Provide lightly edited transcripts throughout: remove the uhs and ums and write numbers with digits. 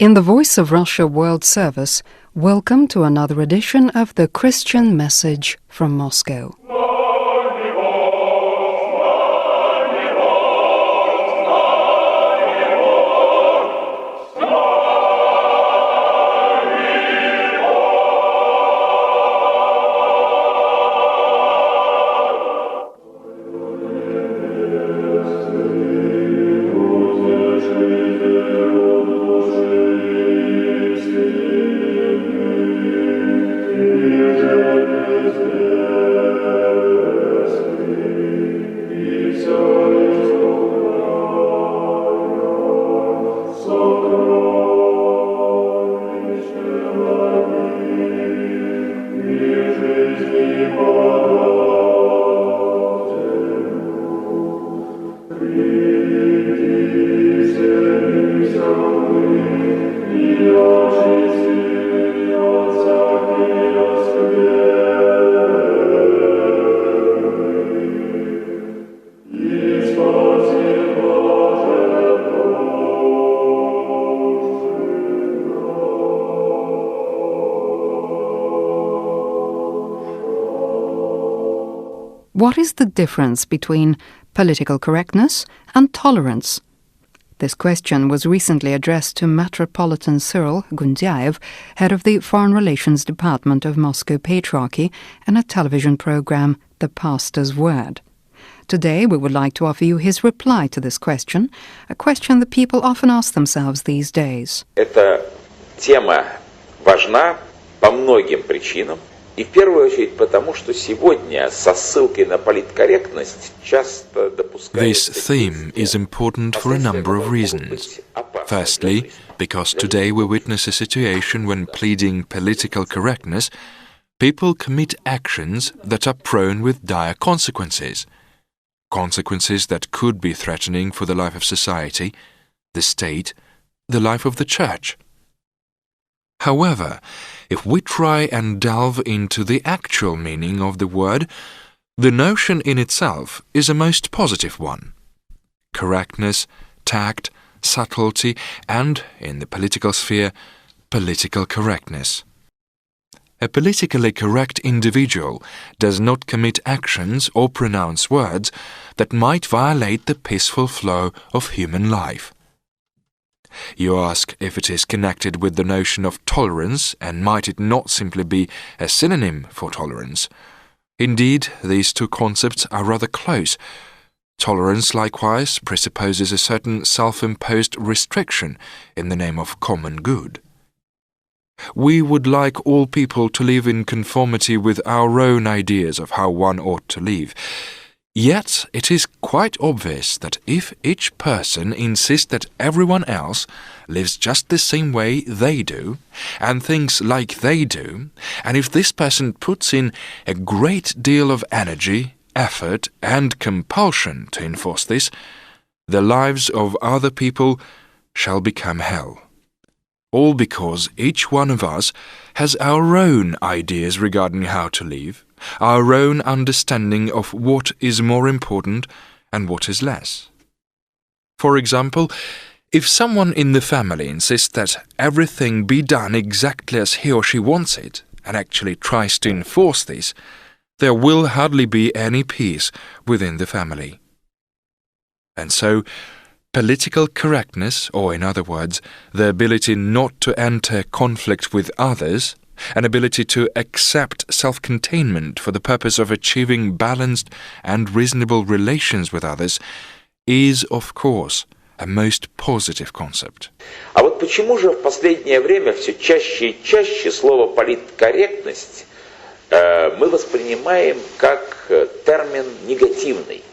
In the Voice of Russia World Service, welcome to another edition of the Christian Message from Moscow. What is the difference between political correctness and tolerance? This question was recently addressed to Metropolitan Cyril Gundyaev, head of the Foreign Relations Department of Moscow Patriarchy, in a television program, The Pastor's Word. Today we would like to offer you his reply to this question, a question that people often ask themselves these days. Эта тема важна по многим причинам. И в первую очередь потому, что сегодня со ссылкой на политкорректность часто допускается... This theme is important for a number of reasons. Firstly, because today we witness a situation when pleading political correctness, people commit actions that are prone with dire consequences. Consequences that could be threatening for the life of society, the state, the life of the church. However, if we try and delve into the actual meaning of the word, the notion in itself is a most positive one. Correctness, tact, subtlety, and, in the political sphere, political correctness. A politically correct individual does not commit actions or pronounce words that might violate the peaceful flow of human life. You ask if it is connected with the notion of tolerance, and might it not simply be a synonym for tolerance? Indeed, these two concepts are rather close. Tolerance, likewise, presupposes a certain self-imposed restriction in the name of common good. We would like all people to live in conformity with our own ideas of how one ought to live. Yet it is quite obvious that if each person insists that everyone else lives just the same way they do, and thinks like they do, and if this person puts in a great deal of energy, effort, and compulsion to enforce this, the lives of other people shall become hell. All because each one of us has our own ideas regarding how to live, our own understanding of what is more important and what is less. For example, if someone in the family insists that everything be done exactly as he or she wants it, and actually tries to enforce this, there will hardly be any peace within the family. And so, political correctness, or in other words, the ability not to enter conflict with others, an ability to accept self-containment for the purpose of achieving balanced and reasonable relations with others, is, of course, a most positive concept. А вот почему же в последнее время все чаще и чаще слово политкорректность мы воспринимаем как термин негативный?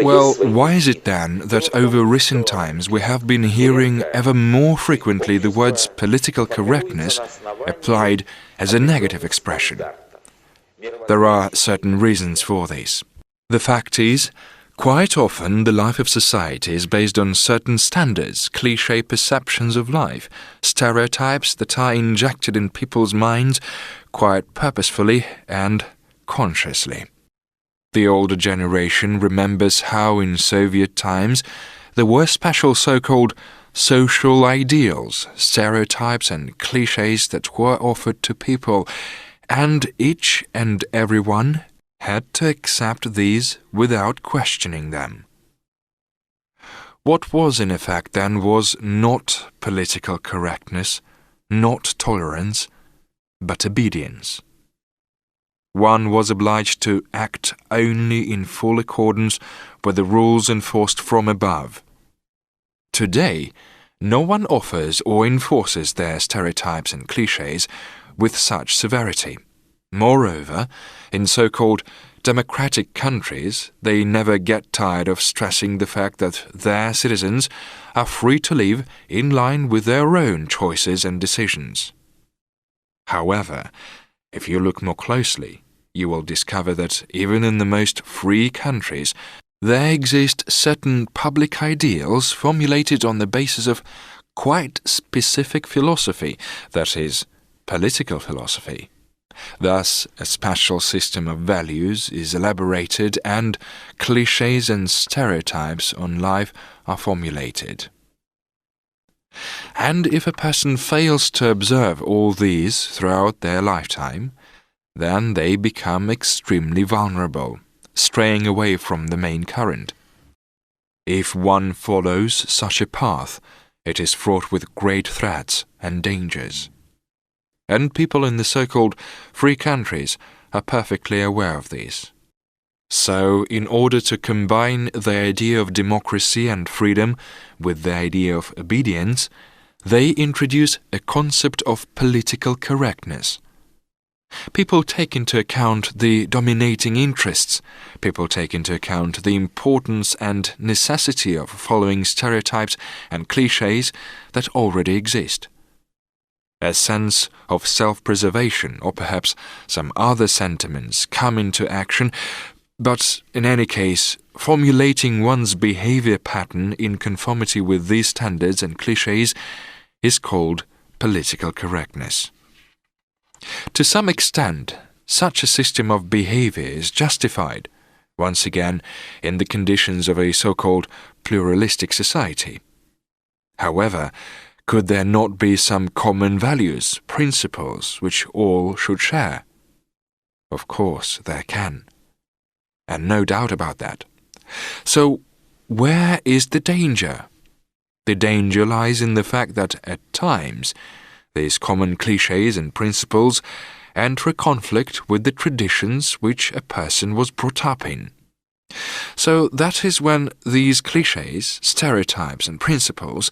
Well, why is it then that over recent times we have been hearing ever more frequently the words political correctness applied as a negative expression? There are certain reasons for this. The fact is, quite often the life of society is based on certain standards, cliché perceptions of life, stereotypes that are injected in people's minds quite purposefully and consciously. The older generation remembers how in Soviet times there were special so-called social ideals, stereotypes and clichés that were offered to people, and each and everyone had to accept these without questioning them. What was in effect then was not political correctness, not tolerance, but obedience. One was obliged to act only in full accordance with the rules enforced from above. Today, no one offers or enforces their stereotypes and clichés with such severity. Moreover, in so-called democratic countries, they never get tired of stressing the fact that their citizens are free to live in line with their own choices and decisions. However, if you look more closely, you will discover that even in the most free countries, there exist certain public ideals formulated on the basis of quite specific philosophy, that is, political philosophy. Thus, a special system of values is elaborated and clichés and stereotypes on life are formulated. And if a person fails to observe all these throughout their lifetime, then they become extremely vulnerable, straying away from the main current. If one follows such a path, it is fraught with great threats and dangers. And people in the so-called free countries are perfectly aware of this. So, in order to combine the idea of democracy and freedom with the idea of obedience, they introduce a concept of political correctness. People take into account the dominating interests. People take into account the importance and necessity of following stereotypes and clichés that already exist. A sense of self-preservation or perhaps some other sentiments come into action, but in any case, formulating one's behavior pattern in conformity with these standards and clichés is called political correctness. To some extent, such a system of behavior is justified, once again, in the conditions of a so-called pluralistic society. However, could there not be some common values, principles, which all should share? Of course, there can. And no doubt about that. So, where is the danger? The danger lies in the fact that, at times, these common clichés and principles enter a conflict with the traditions which a person was brought up in. So that is when these clichés, stereotypes and principles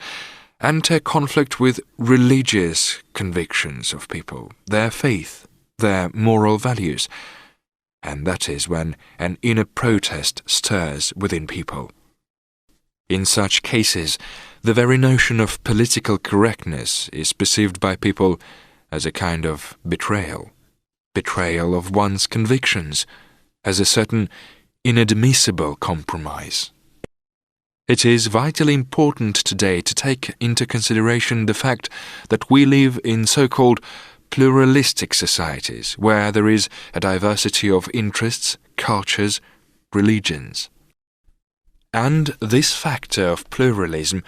enter conflict with religious convictions of people, their faith, their moral values, and that is when an inner protest stirs within people. In such cases, the very notion of political correctness is perceived by people as a kind of betrayal of one's convictions, as a certain inadmissible compromise. It is vitally important today to take into consideration the fact that we live in so-called pluralistic societies, where there is a diversity of interests, cultures, religions. And this factor of pluralism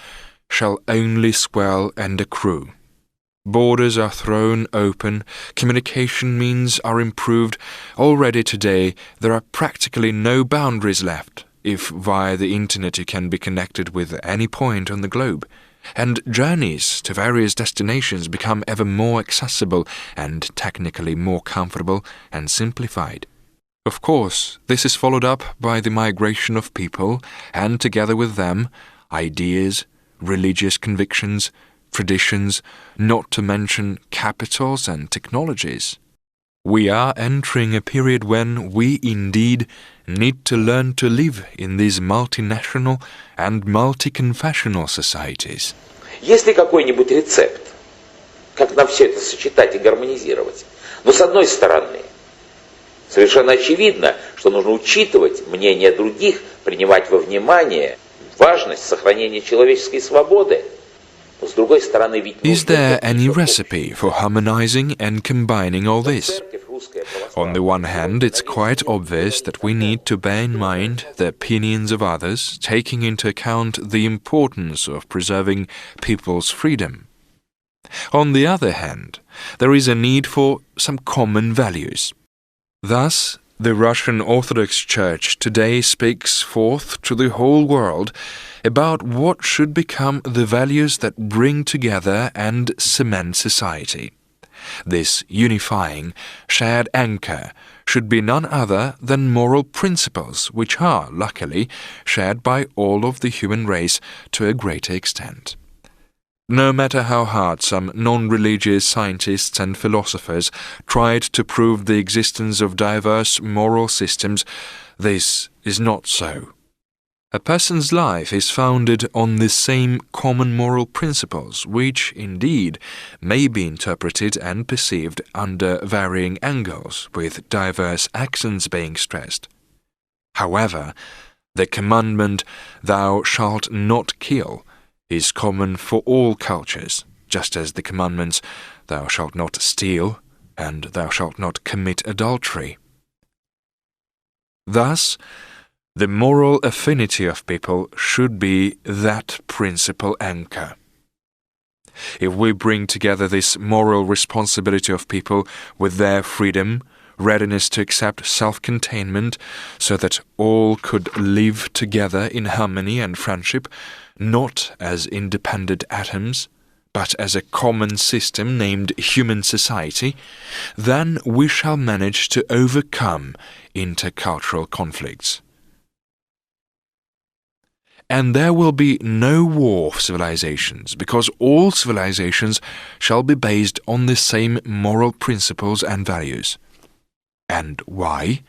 shall only swell and accrue. Borders are thrown open, communication means are improved. Already today there are practically no boundaries left, if via the internet you can be connected with any point on the globe, and journeys to various destinations become ever more accessible and technically more comfortable and simplified. Of course, this is followed up by the migration of people, and together with them, ideas, religious convictions, traditions, not to mention capitals and technologies. We are entering a period when we indeed need to learn to live in these multinational and multi-confessional societies. Есть ли какой-нибудь рецепт, как нам все это сочетать и гармонизировать? Но с одной стороны, совершенно очевидно, что нужно учитывать мнение других, принимать во внимание важность сохранения человеческой свободы. Но с другой стороны, ведь Is there any recipe for harmonizing and combining all this? On the one hand, it's quite obvious that we need to bear in mind the opinions of others, taking into account the importance of preserving people's freedom. On the other hand, there is a need for some common values. Thus, the Russian Orthodox Church today speaks forth to the whole world about what should become the values that bring together and cement society. This unifying, shared anchor should be none other than moral principles, which are, luckily, shared by all of the human race to a greater extent. No matter how hard some non-religious scientists and philosophers tried to prove the existence of diverse moral systems, this is not so. A person's life is founded on the same common moral principles, which, indeed, may be interpreted and perceived under varying angles, with diverse accents being stressed. However, the commandment, "Thou shalt not kill," is common for all cultures, just as the commandments, "Thou shalt not steal," and "Thou shalt not commit adultery." Thus, the moral affinity of people should be that principal anchor. If we bring together this moral responsibility of people with their freedom, readiness to accept self-containment, so that all could live together in harmony and friendship, not as independent atoms, but as a common system named human society, then we shall manage to overcome intercultural conflicts. And there will be no war of civilizations, because all civilizations shall be based on the same moral principles and values. And why?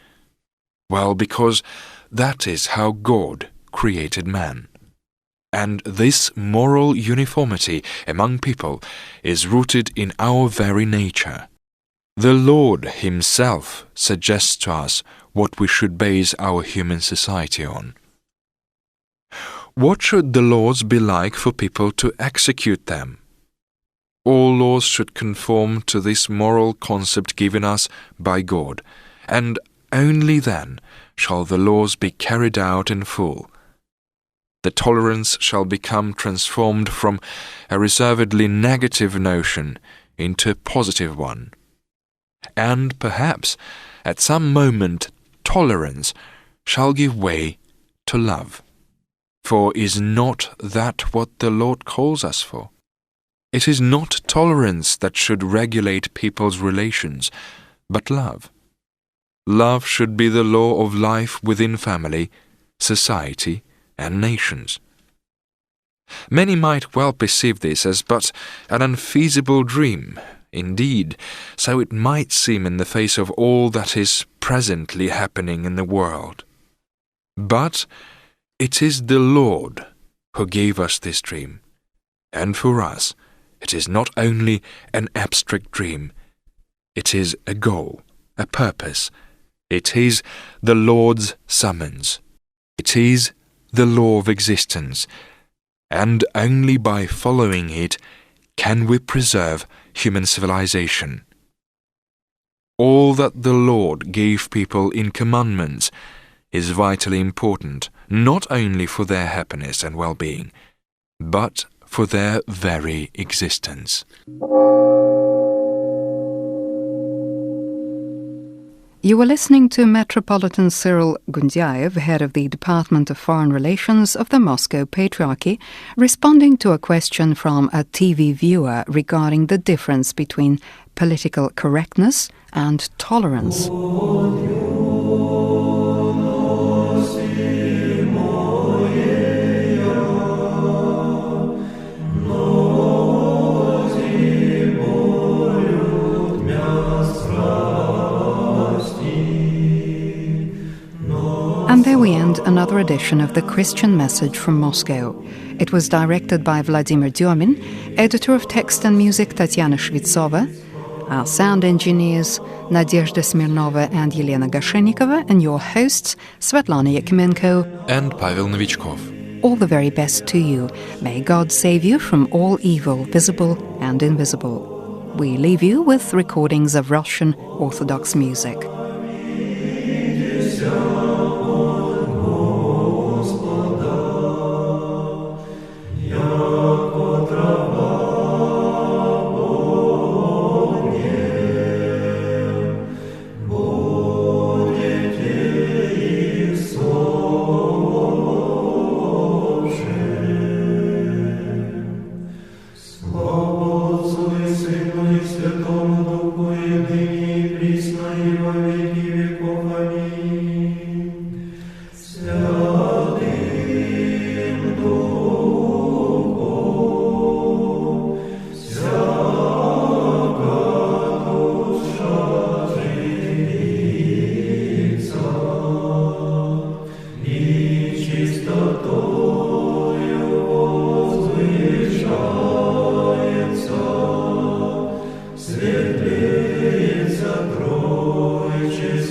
Well, because that is how God created man. And this moral uniformity among people is rooted in our very nature. The Lord Himself suggests to us what we should base our human society on. What should the laws be like for people to execute them? All laws should conform to this moral concept given us by God, and only then shall the laws be carried out in full. The tolerance shall become transformed from a reservedly negative notion into a positive one. And perhaps, at some moment, tolerance shall give way to love. For is not that what the Lord calls us for? It is not tolerance that should regulate people's relations, but love. Love should be the law of life within family, society, and nations. Many might well perceive this as but an unfeasible dream. Indeed, so it might seem in the face of all that is presently happening in the world. But it is the Lord who gave us this dream, and for us it is not only an abstract dream, it is a goal, a purpose. It is the Lord's summons. It is the law of existence, and only by following it can we preserve human civilization. All that the Lord gave people in commandments is vitally important, not only for their happiness and well-being, but for their very existence. You were listening to Metropolitan Cyril Gundyaev, head of the Department of Foreign Relations of the Moscow Patriarchy, responding to a question from a TV viewer regarding the difference between political correctness and tolerance. And there we end another edition of The Christian Message from Moscow. It was directed by Vladimir Dyomin, editor of text and music Tatiana Shvitsova, our sound engineers Nadezhda Smirnova and Yelena Gashenikova, and your hosts Svetlana Yakimenko and Pavel Novichkov. All the very best to you. May God save you from all evil, visible and invisible. We leave you with recordings of Russian Orthodox music. Светлеется Троический